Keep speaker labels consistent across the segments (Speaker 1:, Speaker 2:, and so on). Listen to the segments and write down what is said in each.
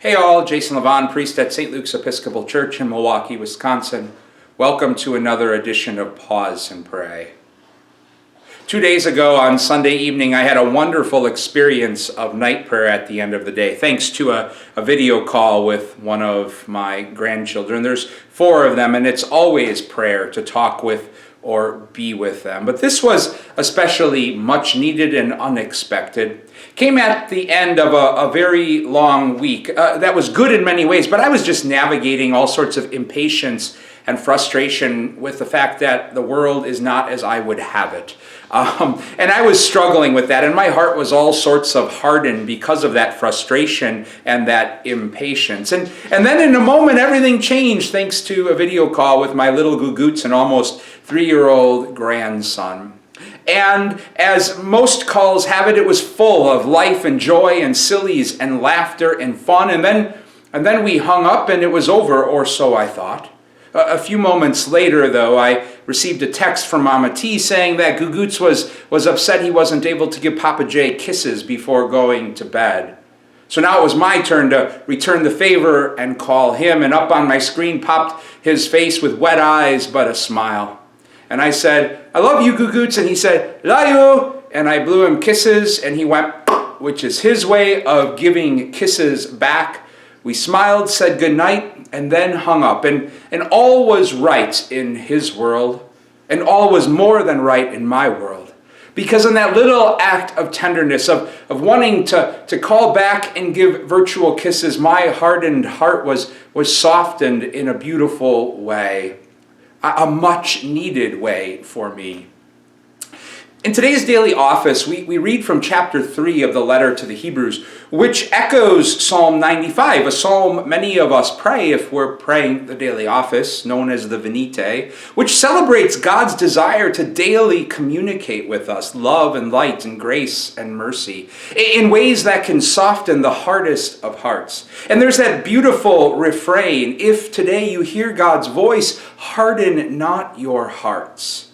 Speaker 1: Hey all, Jason Levon, priest at St. Luke's Episcopal Church in Milwaukee, Wisconsin. Welcome to another edition of Pause and Pray. 2 days ago on Sunday evening, I had a wonderful experience of night prayer at the end of the day, thanks to a video call with one of my grandchildren. There's 4 of them, and it's always prayer to talk with or be with them. But this was especially much needed and unexpected. Came at the end of a very long week. That was good in many ways, but I was just navigating all sorts of impatience and frustration with the fact that the world is not as I would have it. And I was struggling with that, and my heart was all sorts of hardened because of that frustration and that impatience. And then in a moment, everything changed thanks to a video call with my little Gugoots and almost 3-year-old grandson. And as most calls have it, it was full of life and joy and sillies and laughter and fun. And then we hung up and it was over, or so I thought. A few moments later, though, I received a text from Mama T saying that Gugoots was upset he wasn't able to give Papa J kisses before going to bed. So now it was my turn to return the favor and call him, and up on my screen popped his face with wet eyes but a smile. And I said, "I love you, Gugoots," and he said, "Love you," and I blew him kisses, and he went, which is his way of giving kisses back. We smiled, said goodnight, and then hung up. And all was right in his world, and all was more than right in my world. Because in that little act of tenderness, of wanting to call back and give virtual kisses, my hardened heart was softened in a beautiful way, a much needed way for me. In today's daily office, we read from chapter 3 of the letter to the Hebrews, which echoes Psalm 95, a psalm many of us pray if we're praying the daily office, known as the Venite, which celebrates God's desire to daily communicate with us love and light and grace and mercy in ways that can soften the hardest of hearts. And there's that beautiful refrain, "If today you hear God's voice, harden not your hearts."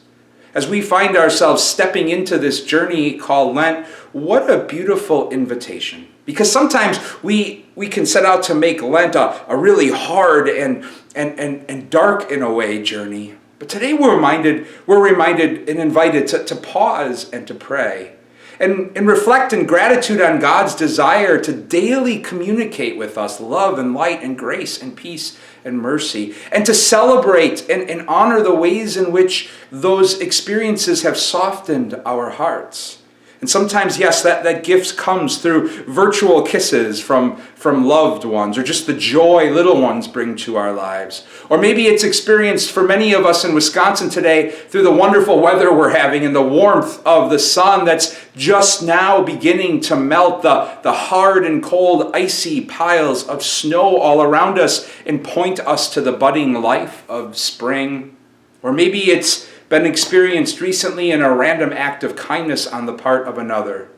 Speaker 1: As we find ourselves stepping into this journey called Lent, what a beautiful invitation. Because sometimes we can set out to make Lent a really hard and dark in a way journey. But today we're reminded and invited to pause and to pray. And reflect in gratitude on God's desire to daily communicate with us love and light and grace and peace and mercy, and to celebrate and honor the ways in which those experiences have softened our hearts. And sometimes, yes, that gift comes through virtual kisses from loved ones, or just the joy little ones bring to our lives. Or maybe it's experienced for many of us in Wisconsin today through the wonderful weather we're having and the warmth of the sun that's just now beginning to melt the hard and cold, icy piles of snow all around us and point us to the budding life of spring. Or maybe it's been experienced recently in a random act of kindness on the part of another.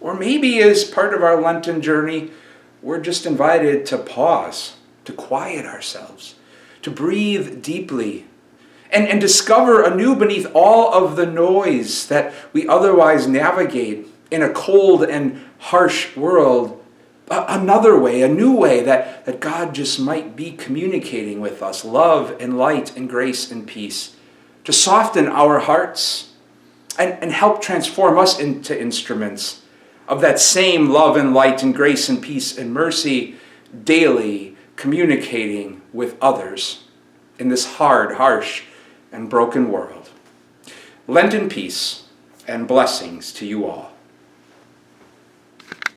Speaker 1: Or maybe as part of our Lenten journey, we're just invited to pause, to quiet ourselves, to breathe deeply, and discover anew beneath all of the noise that we otherwise navigate in a cold and harsh world, another way, a new way that God just might be communicating with us, love and light and grace and peace, to soften our hearts and help transform us into instruments of that same love and light and grace and peace and mercy, daily communicating with others in this hard, harsh, and broken world. Lenten peace and blessings to you all.